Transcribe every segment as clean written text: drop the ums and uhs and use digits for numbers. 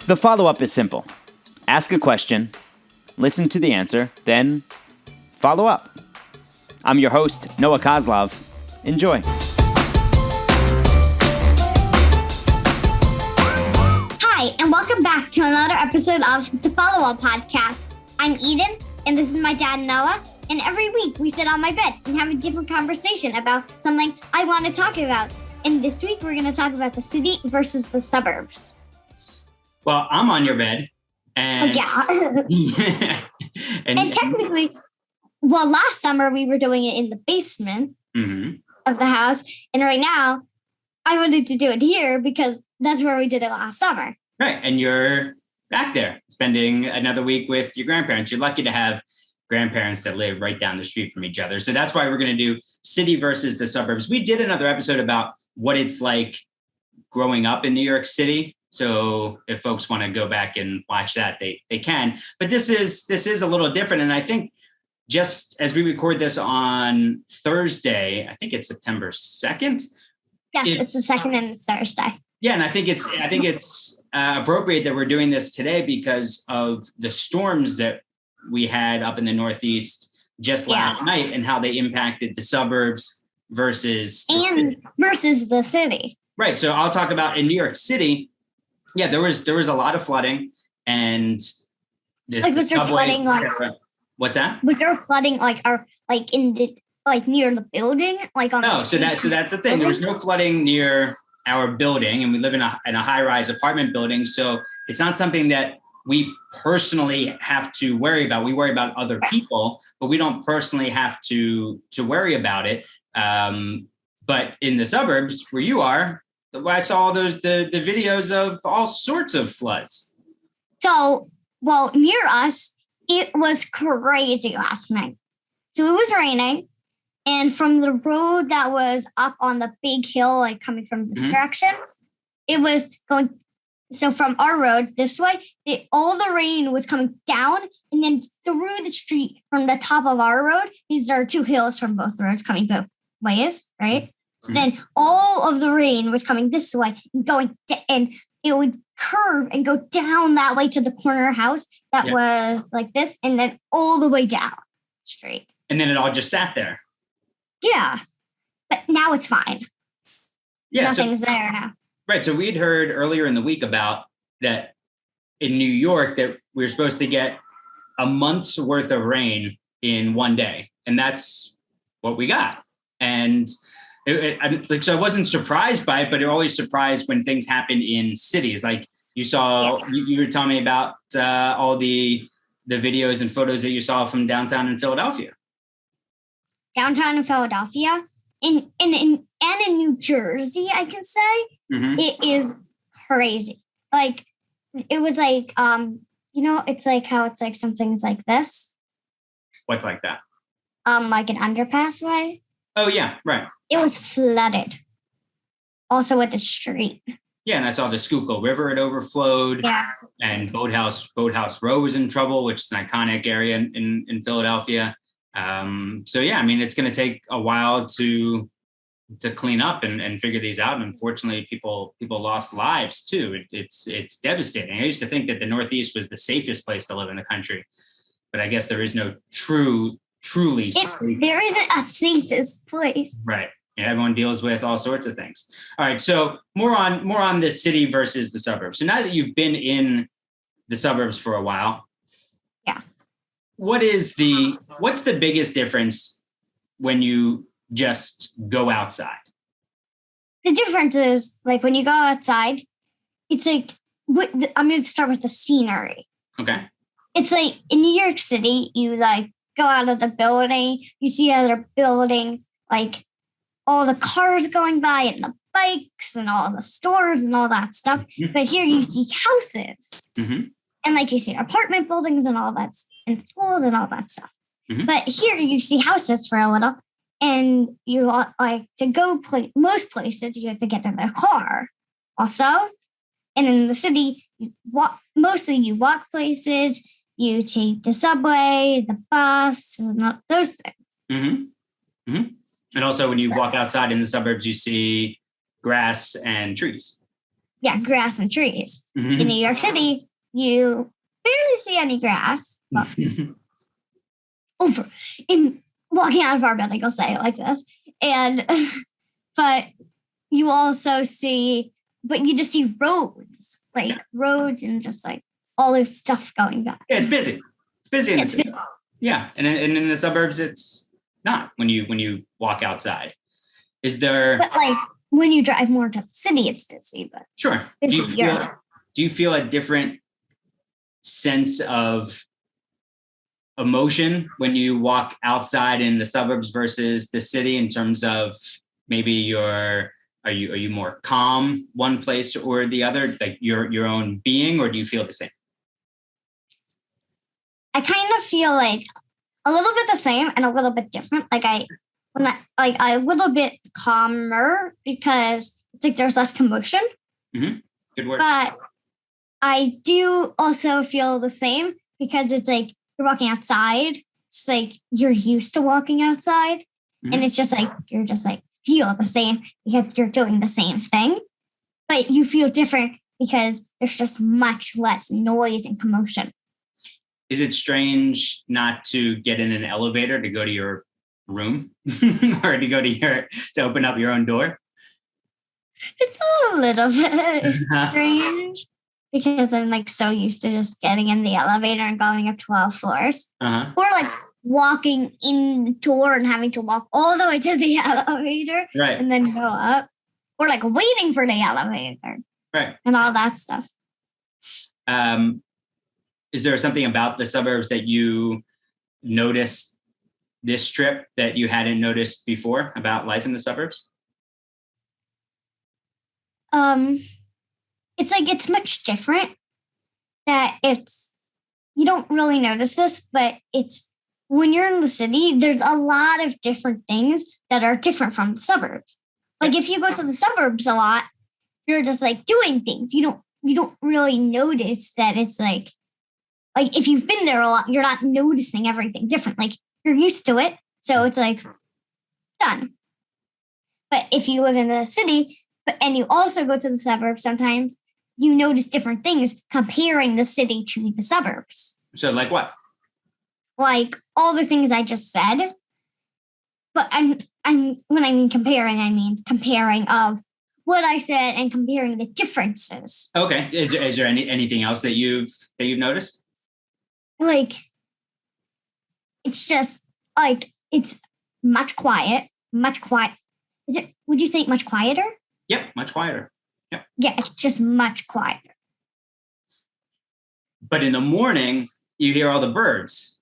The follow-up is simple. Ask a question, listen to the answer, then follow up. I'm your host, Noah Kozlov. Enjoy. Hi, and welcome back to another episode of the Follow-Up Podcast. I'm Eden, and this is my dad, Noah. And every week we sit on my bed and have a different conversation about something I want to talk about. And this week we're going to talk about the city versus the suburbs. Well, I'm on your bed. And yeah. and technically, well, last summer we were doing it in the basement of the house. And right now, I wanted to do it here because that's where we did it last summer. Right. And you're back there spending another week with your grandparents. You're lucky to have grandparents that live right down the street from each other. So that's why we're going to do city versus the suburbs. We did another episode about what it's like growing up in New York City. So if folks want to go back and watch that, they can. But this is a little different. And I think just as we record this on Thursday, I think it's September 2nd. Yes, it's the 2nd and it's Thursday. Yeah, and I think it's appropriate that we're doing this today because of the storms that we had up in the Northeast just last night and how they impacted the suburbs versus the city. Right. So I'll talk about in New York City. Yeah, there was a lot of flooding, and was there flooding what's that? Was there flooding near the building, on the street? So that's the thing. There was no flooding near our building, and we live in a high-rise apartment building, so it's not something that we personally have to worry about. We worry about other people, but we don't personally have to worry about it. But in the suburbs where you are, I saw the videos of all sorts of floods. So, near us, it was crazy last night. So it was raining, and from the road that was up on the big hill, coming from this direction, it was going. So from our road this way, all the rain was coming down and then through the street from the top of our road. These are two hills from both roads coming both ways, right? So then all of the rain was coming this way and going, and it would curve and go down that way to the corner house that was like this, and then all the way down straight. And then it all just sat there. Yeah, but now it's fine. Yeah, nothing's there now. Right. So we'd heard earlier in the week about that in New York that we were supposed to get a month's worth of rain in one day. And that's what we got. And so I wasn't surprised by it, but you're always surprised when things happen in cities. Like you saw, you were telling me about all the videos and photos that you saw from downtown in Philadelphia. Downtown in Philadelphia? In New Jersey, I can say, it is crazy. It was it's like how it's like some things like this. What's like that? Like an underpass way. Oh yeah, right. It was flooded. Also with the street. Yeah, and I saw the Schuylkill River, it overflowed. Yeah. And Boathouse Row was in trouble, which is an iconic area in Philadelphia. So yeah, I mean, it's going to take a while to clean up and figure these out. And unfortunately, people lost lives too. It's devastating. I used to think that the Northeast was the safest place to live in the country, but I guess there is no truly safe. There isn't a safest place. Right. Yeah, everyone deals with all sorts of things. All right. So more on the city versus the suburbs. So now that you've been in the suburbs for a while, what's the biggest difference when you just go outside? The difference is when you go outside, it's I'm going to start with the scenery. Okay. It's like in New York City, you go out of the building, you see other buildings, all the cars going by and the bikes and all the stores and all that stuff. But here you see houses. And you see apartment buildings and all that, and schools and all that stuff. But here you see houses for a little, and you to go most places you have to get in a car. Also, and in the city, you walk places. You take the subway, the bus, and those things. And also, when you walk outside in the suburbs, you see grass and trees. grass and trees. Mhm. In New York City, you barely see any grass. But in walking out of our building, I'll say it like this. And but you also see, but you just see roads, like roads and just like all this stuff going by. Yeah, it's busy. It's busy in the city. Yeah, and in the suburbs, it's not when you walk outside. Is there? But like when you drive more to the city, it's busy. But Sure. busy Do you feel a different sense of emotion when you walk outside in the suburbs versus the city in terms of maybe are you more calm one place or the other, like your own being, or do you feel the same? I kind of feel like a little bit the same and a little bit different. I'm a little bit calmer because it's like there's less commotion. Mm-hmm. Good word. But I do also feel the same because it's like you're walking outside. It's like you're used to walking outside. Mm-hmm. And it's just like you're just like feel the same because you're doing the same thing. But you feel different because there's just much less noise and commotion. Is it strange not to get in an elevator to go to your room or to go to open up your own door? It's a little bit strange because I'm like so used to just getting in the elevator and going up 12 floors. Uh-huh. Or like walking in the door and having to walk all the way to the elevator, right, and then go up. Or like waiting for the elevator. Right. And all that stuff. Is there something about the suburbs that you noticed this trip that you hadn't noticed before about life in the suburbs? It's like it's much different. You don't really notice this, but it's when you're in the city, there's a lot of different things that are different from the suburbs. Like if you go to the suburbs a lot, you're just like doing things. You don't really notice that it's like if you've been there a lot, you're not noticing everything different. Like you're used to it. So it's like done. But if you live in the city, and you also go to the suburbs sometimes, you notice different things comparing the city to the suburbs. So like what? Like all the things I just said. But when I mean comparing of what I said and comparing the differences. Okay. Is there anything else that you've noticed? Like it's just like it's much quiet. Would you say much quieter? Yep, much quieter. Yep. Yeah, it's just much quieter. But in the morning, you hear all the birds.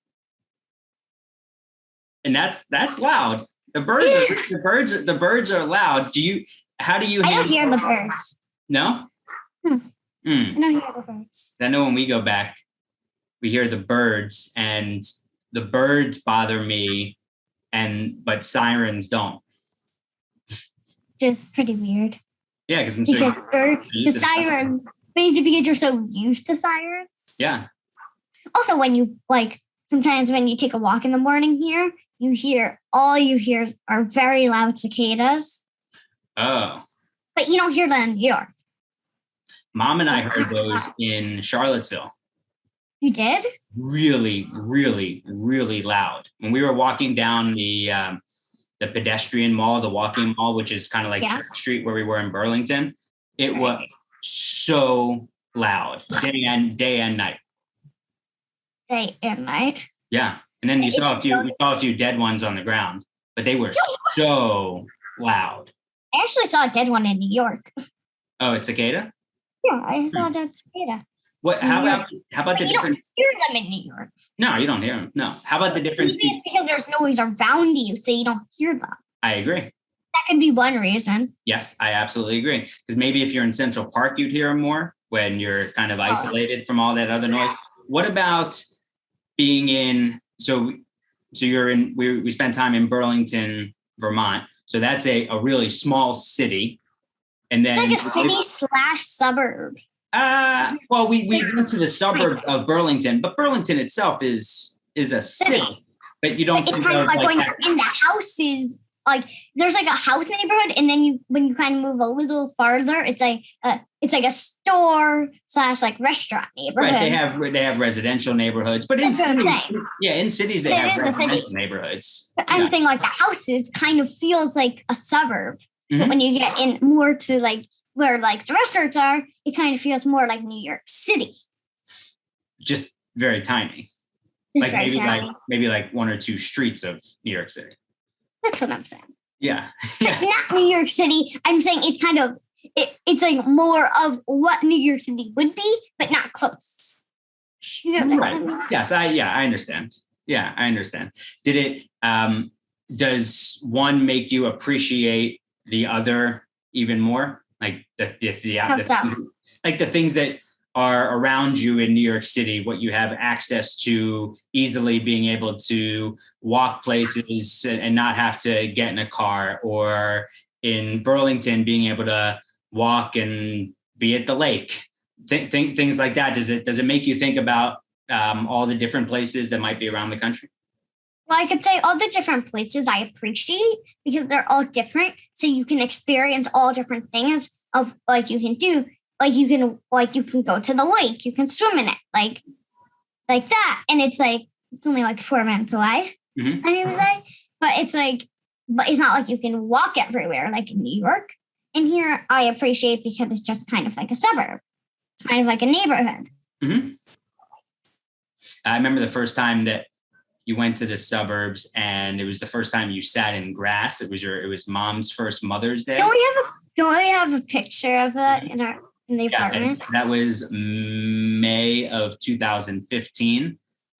And that's loud. The birds are loud. How do you I don't hear the birds. No? I don't hear the birds. I know when we go back, we hear the birds, and the birds bother me, but sirens don't. Just pretty weird. Yeah, because the sirens, basically because you're so used to sirens. Yeah. Also, when you sometimes when you take a walk in the morning here, all you hear are very loud cicadas. Oh. But you don't hear them in New York. Mom and I heard those in Charlottesville. You did? Really, really, really loud. When we were walking down the pedestrian mall, the walking mall, which is kind of like Church Street where we were in Burlington, it was so loud, day and night. Day and night. Yeah, and then we saw a few dead ones on the ground, but they were so loud. I actually saw a dead one in New York. Oh, it's cicada? Yeah, I saw a dead cicada. What? How about the difference? You don't hear them in New York. No, you don't hear them. No. How about the difference? Maybe it's because there's noise around you, so you don't hear them. I agree. That could be one reason. Yes, I absolutely agree. Because maybe if you're in Central Park, you'd hear them more when you're kind of isolated from all that other noise. What about being in? So you're in. We spent time in Burlington, Vermont. So that's a really small city, and then it's like a city / suburb. Well, we went to the suburbs of Burlington, but Burlington itself is a city. But you don't. It's kind of like when you're in the houses. Like there's like a house neighborhood, and then when you kind of move a little farther, it's like it's like a store / like restaurant neighborhood. Right, they have residential neighborhoods, but in That's what I'm cities, saying. yeah, in cities they It have is a city. residential neighborhoods. But I'm saying like the houses kind of feels like a suburb. But when you get in more to like where like the restaurants are, it kind of feels more like New York City. Just very tiny. Just like very maybe tiny. maybe like one or two streets of New York City. That's what I'm saying. Yeah. But not New York City. I'm saying it's kind of it's like more of what New York City would be, but not close. Right. Yes, I understand. Yeah, I understand. Did it does one make you appreciate the other even more? Like the things that are around you in New York City, what you have access to easily, being able to walk places and not have to get in a car, or in Burlington being able to walk and be at the lake, things like that. Does it make you think about all the different places that might be around the country? Well, I could say all the different places I appreciate because they're all different. So you can experience all different things of like you can do. Like you can go to the lake, you can swim in it, like that. And it's like it's only like 4 minutes away, I mean to say. But it's not like you can walk everywhere like in New York. And here I appreciate because it's just kind of like a suburb. It's kind of like a neighborhood. I remember the first time that you went to the suburbs, and it was the first time you sat in grass. It was Mom's first Mother's Day. Don't we have a picture of that in the apartment? That was May of 2015,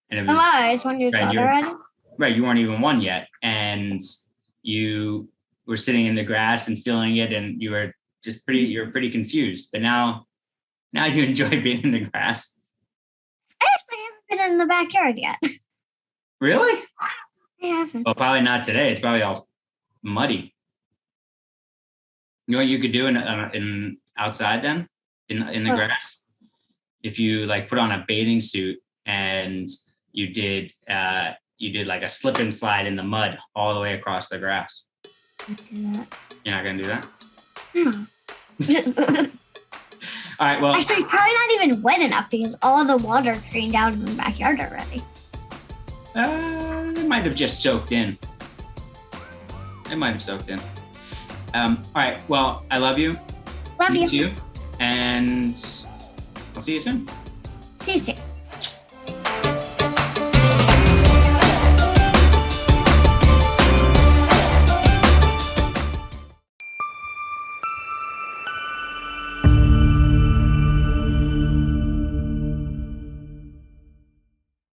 and it was. Oh, wow, I just wondered already. Right, you weren't even one yet, and you were sitting in the grass and feeling it, and you were pretty confused. But now you enjoy being in the grass. I actually haven't been in the backyard yet. Really? I haven't. Well, probably not today. It's probably all muddy. You know what you could do in outside then in the grass? If you like put on a bathing suit and you did like a slip and slide in the mud all the way across the grass. I'll do that. You're not gonna do that? No. All right. Well, actually, it's probably not even wet enough because all the water drained out in the backyard already. It might have just soaked in. All right. Well, I love you. Love you. You. And I'll see you soon. See you soon.